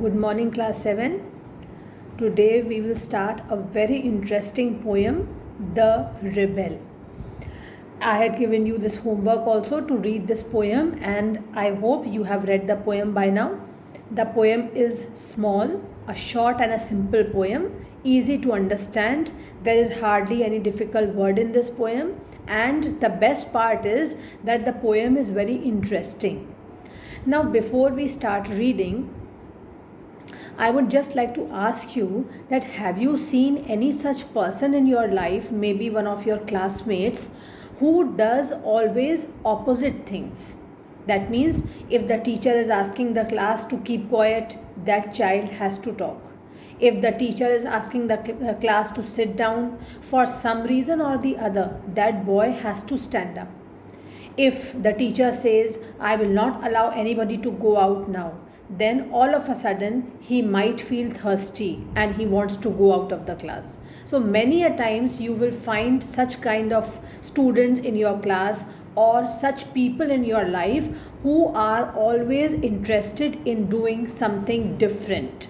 Good morning, class 7. Today we will start a very interesting poem, The Rebel. I had given you this homework also to read this poem, and I hope you have read the poem by now. The poem is small, a short and a simple poem, easy to understand. There is hardly any difficult word in this poem, and the best part is that the poem is very interesting. Now, before we start reading, I would just like to ask you that have you seen any such person in your life, maybe one of your classmates, who does always opposite things? That means if the teacher is asking the class to keep quiet, that child has to talk. If the teacher is asking the class to sit down, for some reason or the other, that boy has to stand up. If the teacher says, I will not allow anybody to go out now, then all of a sudden he might feel thirsty and he wants to go out of the class. So many a times you will find such kind of students in your class or such people in your life who are always interested in doing something different.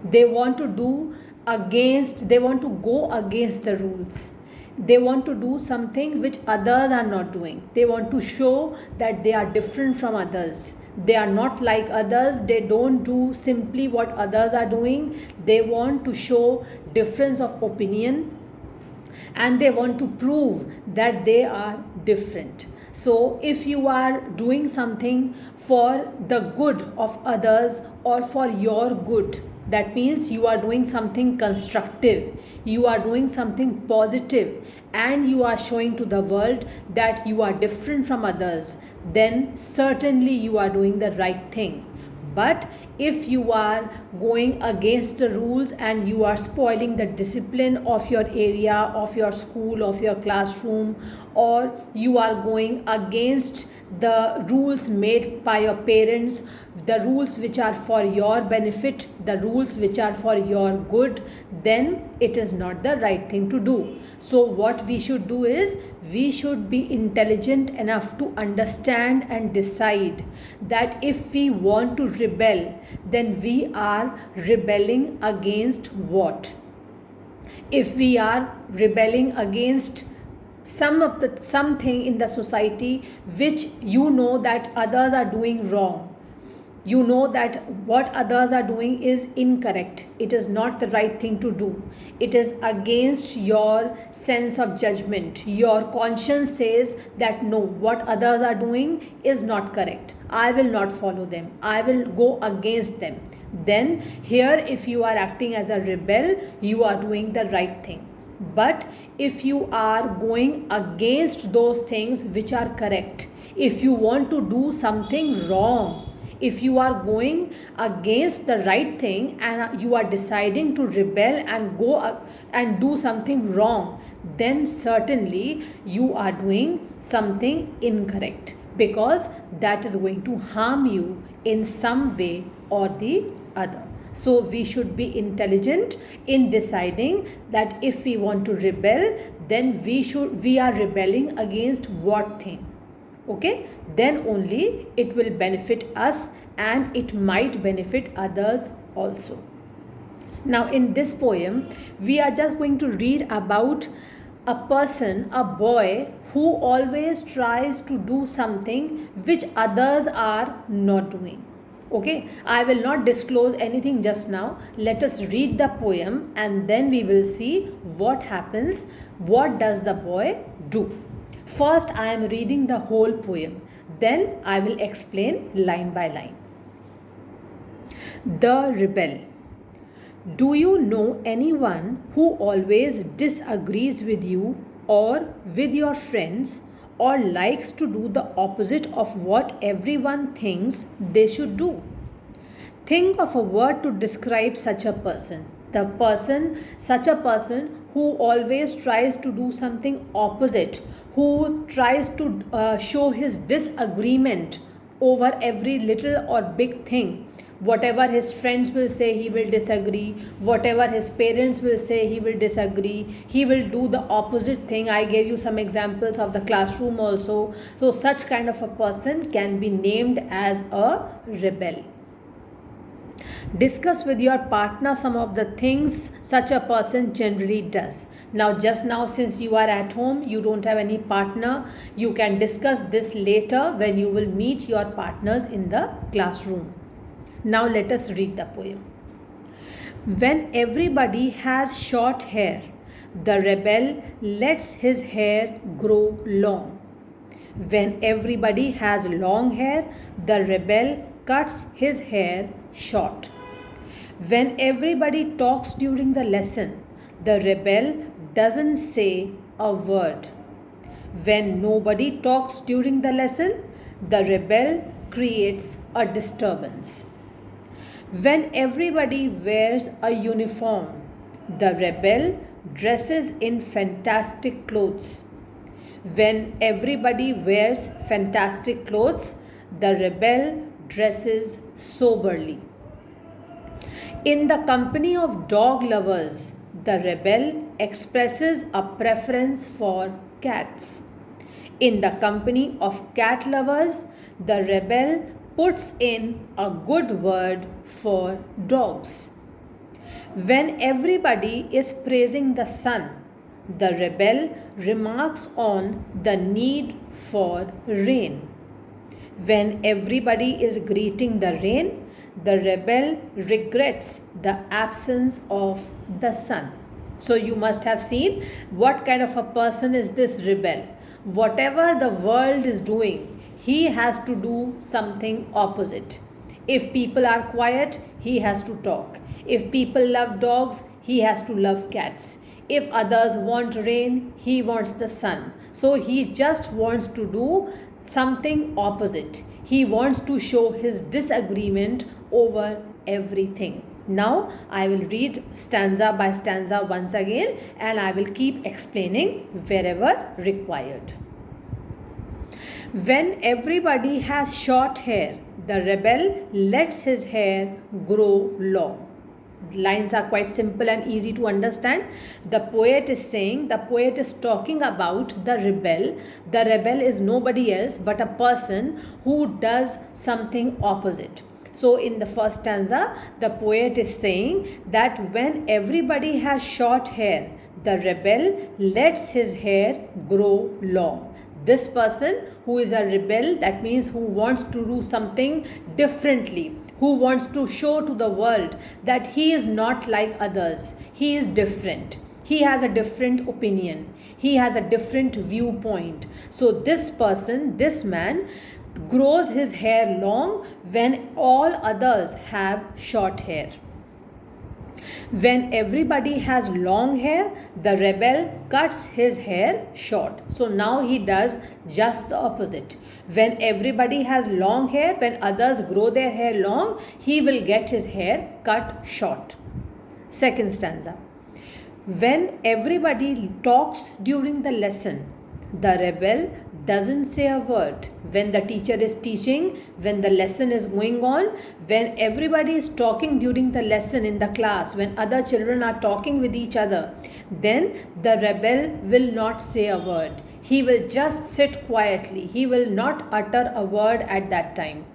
They want to go against the rules. They want to do something which others are not doing. They want to show that they are different from others. They are not like others. They don't do simply what others are doing. They want to show difference of opinion, and they want to prove that they are different. So if you are doing something for the good of others or for your good, that means you are doing something constructive, you are doing something positive, and you are showing to the world that you are different from others, then certainly you are doing the right thing. But if you are going against the rules and you are spoiling the discipline of your area, of your school, of your classroom, or you are going against the rules made by your parents, the rules which are for your benefit, the rules which are for your good, then it is not the right thing to do. So what we should do is we should be intelligent enough to understand and decide that if we want to rebel, then we are rebelling against what? If we are rebelling against something in the society which you know that others are doing wrong, you know that what others are doing is incorrect, it is not the right thing to do, it is against your sense of judgment, your conscience says that no, what others are doing is not correct, I will not follow them, I will go against them, then here if you are acting as a rebel, you are doing the right thing. But if you are going against those things which are correct, if you want to do something wrong, if you are going against the right thing and you are deciding to rebel and go and do something wrong, then certainly you are doing something incorrect, because that is going to harm you in some way or the other. So we should be intelligent in deciding that if we want to rebel, then we are rebelling against what thing. Okay, then only it will benefit us and it might benefit others also. Now in this poem we are just going to read about a person, a boy who always tries to do something which others are not doing. Okay, I will not disclose anything just now. Let us read the poem and then we will see what happens. What does the boy do? First, I am reading the whole poem. Then I will explain line by line. The Rebel. Do you know anyone who always disagrees with you or with your friends, or likes to do the opposite of what everyone thinks they should do? Think of a word to describe such a person. Such a person who always tries to do something opposite, who tries to show his disagreement over every little or big thing. Whatever his friends will say, he will disagree. Whatever his parents will say, he will disagree. He will do the opposite thing. I gave you some examples of the classroom also. So such kind of a person can be named as a rebel. Discuss with your partner some of the things such a person generally does. Now, just now, since you are at home, you don't have any partner, you can discuss this later when you will meet your partners in the classroom. Now, let us read the poem. When everybody has short hair, the rebel lets his hair grow long. When everybody has long hair, the rebel cuts his hair short. When everybody talks during the lesson, the rebel doesn't say a word. When nobody talks during the lesson, the rebel creates a disturbance. When everybody wears a uniform, the rebel dresses in fantastic clothes. When everybody wears fantastic clothes, the rebel dresses soberly. In the company of dog lovers, the rebel expresses a preference for cats. In the company of cat lovers, the rebel puts in a good word for dogs. When everybody is praising the sun, the rebel remarks on the need for rain. When everybody is greeting the rain, the rebel regrets the absence of the sun. So you must have seen what kind of a person is this rebel. Whatever the world is doing, he has to do something opposite. If people are quiet, he has to talk. If people love dogs, he has to love cats. If others want rain, he wants the sun. So he just wants to do something opposite. He wants to show his disagreement over everything. Now I will read stanza by stanza once again, and I will keep explaining wherever required. When everybody has short hair, the rebel lets his hair grow long. Lines are quite simple and easy to understand. The poet is talking about the rebel. The rebel is nobody else but a person who does something opposite. So in the first stanza, the poet is saying that when everybody has short hair, the rebel lets his hair grow long. This person who is a rebel, that means who wants to do something differently, who wants to show to the world that he is not like others, he is different, he has a different opinion, he has a different viewpoint. So this person, this man, grows his hair long when all others have short hair. When everybody has long hair, the rebel cuts his hair short. So now he does just the opposite. When everybody has long hair, when others grow their hair long, he will get his hair cut short. Second stanza. When everybody talks during the lesson, the rebel doesn't say a word. When the teacher is teaching, when the lesson is going on, when everybody is talking during the lesson in the class, when other children are talking with each other, then the rebel will not say a word. He will just sit quietly. He will not utter a word at that time.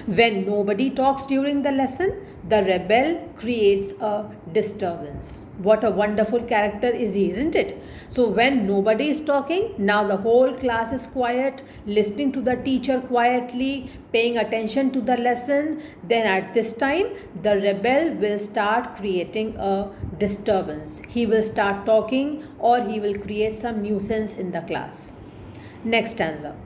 When nobody talks during the lesson, the rebel creates a disturbance. What a wonderful character is he, isn't it? So when nobody is talking, now the whole class is quiet, listening to the teacher quietly, paying attention to the lesson. Then at this time, the rebel will start creating a disturbance. He will start talking, or he will create some nuisance in the class. Next stanza.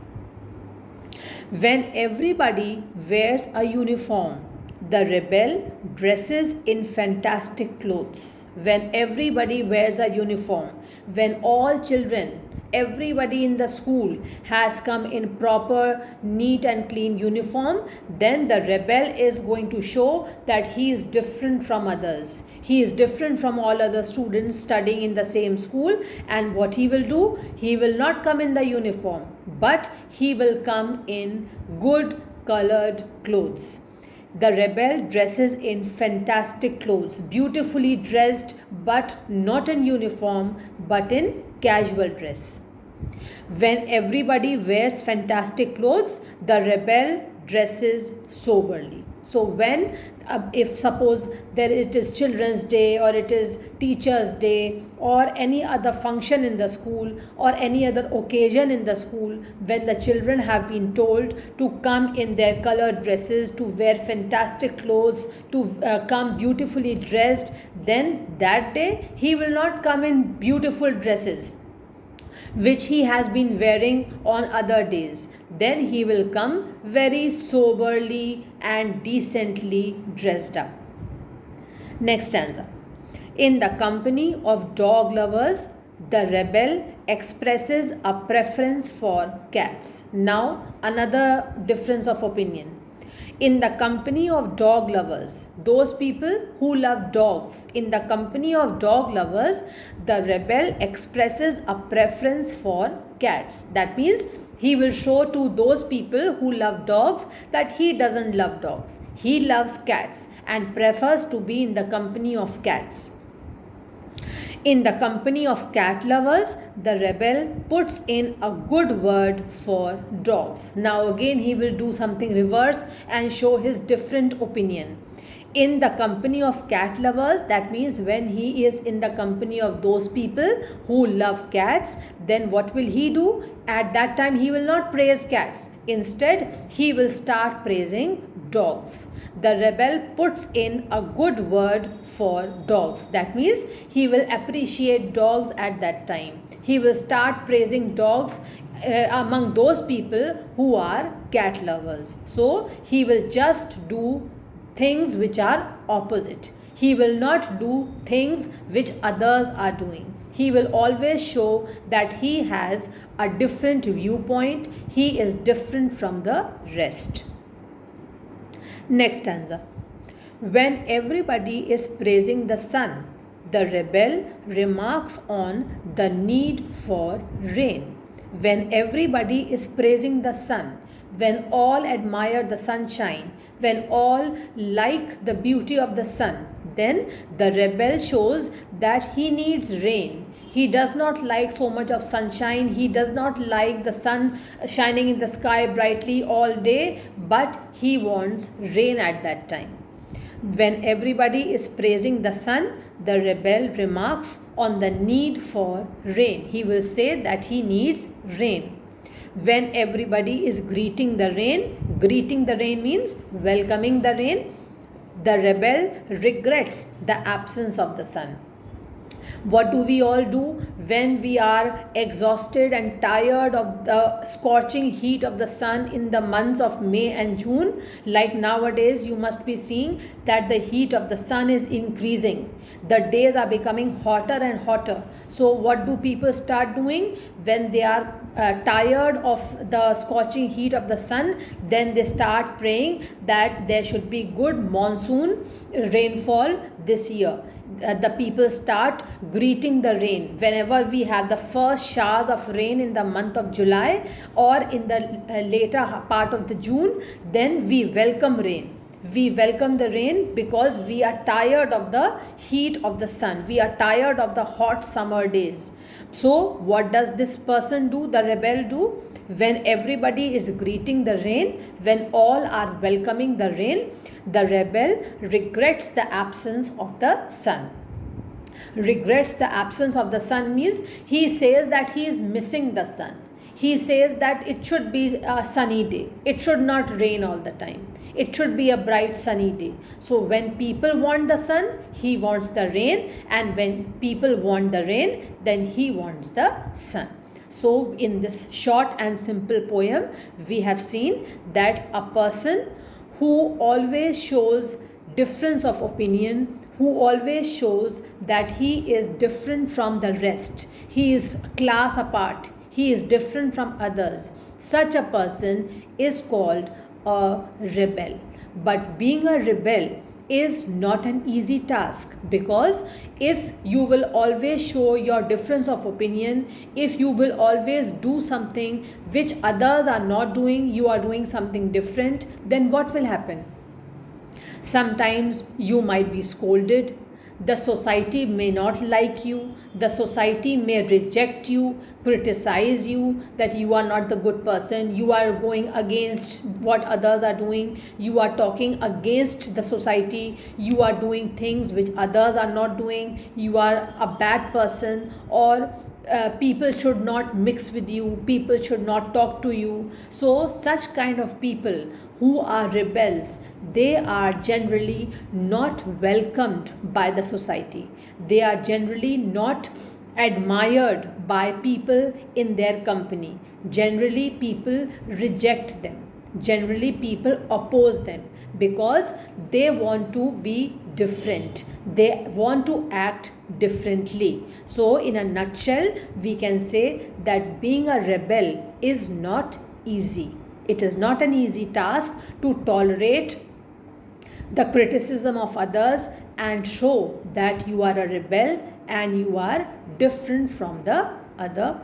When everybody wears a uniform, the rebel dresses in fantastic clothes. When everybody wears a uniform, when all children, everybody in the school has come in proper, neat and clean uniform, then the rebel is going to show that he is different from others. He is different from all other students studying in the same school. And what he will do? He will not come in the uniform, but he will come in good colored clothes. The rebel dresses in fantastic clothes, beautifully dressed, but not in uniform, but in casual dress. When everybody wears fantastic clothes, the rebel dresses soberly. So when if suppose it is children's day, or it is teachers day, or any other function in the school, or any other occasion in the school, when the children have been told to come in their colored dresses, to wear fantastic clothes, to come beautifully dressed, then that day he will not come in beautiful dresses which he has been wearing on other days. Then he will come very soberly and decently dressed up. Next stanza. In the company of dog lovers, the rebel expresses a preference for cats. Now, another difference of opinion. In the company of dog lovers, those people who love dogs, in the company of dog lovers, the rebel expresses a preference for cats. That means he will show to those people who love dogs that he doesn't love dogs. He loves cats and prefers to be in the company of cats. In the company of cat lovers, the rebel puts in a good word for dogs. Now again he will do something reverse and show his different opinion. In the company of cat lovers, that means when he is in the company of those people who love cats, then what will he do? At that time he will not praise cats. Instead, he will start praising dogs. The rebel puts in a good word for dogs. That means he will appreciate dogs at that time. He will start praising dogs among those people who are cat lovers. So he will just do things which are opposite. He will not do things which others are doing. He will always show that he has a different viewpoint. He is different from the rest. Next stanza. When everybody is praising the sun, the rebel remarks on the need for rain. When everybody is praising the sun, when all admire the sunshine, when all like the beauty of the sun, then the rebel shows that he needs rain. He does not like so much of sunshine. He does not like the sun shining in the sky brightly all day, but he wants rain at that time. When everybody is praising the sun, the rebel remarks on the need for rain. He will say that he needs rain. When everybody is greeting the rain means welcoming the rain, the rebel regrets the absence of the sun. What do we all do when we are exhausted and tired of the scorching heat of the sun in the months of May and June? Like nowadays, you must be seeing that the heat of the sun is increasing. The days are becoming hotter and hotter. So what do people start doing when they are tired of the scorching heat of the sun? Then they start praying that there should be good monsoon rainfall this year. The people start greeting the rain. Whenever we have the first showers of rain in the month of July or in the later part of the June, then we welcome rain. We welcome the rain because we are tired of the heat of the sun. We are tired of the hot summer days. So what does this person do, the rebel do? When everybody is greeting the rain, when all are welcoming the rain, the rebel regrets the absence of the sun. Regrets the absence of the sun means he says that he is missing the sun. He says that it should be a sunny day. It should not rain all the time. It should be a bright sunny day. So when people want the sun, he wants the rain, and when people want the rain, then he wants the sun. So in this short and simple poem, we have seen that a person who always shows difference of opinion, who always shows that he is different from the rest, he is class apart, he is different from others, such a person is called a rebel. But being a rebel is not an easy task, because if you will always show your difference of opinion, if you will always do something which others are not doing, you are doing something different, then what will happen? Sometimes you might be scolded, The society may not like you. The society may reject you, criticize you, that you are not the good person. You are going against what others are doing. You are talking against the society. You are doing things which others are not doing. You are a bad person, or people should not mix with you, people should not talk to you. So such kind of people who are rebels, they are generally not welcomed by the society. They are generally not admired by people in their company. Generally people reject them. Generally people oppose them, because they want to be different. They want to act differently. So in a nutshell, we can say that being a rebel is not easy. It is not an easy task to tolerate the criticism of others and show that you are a rebel and you are different from the other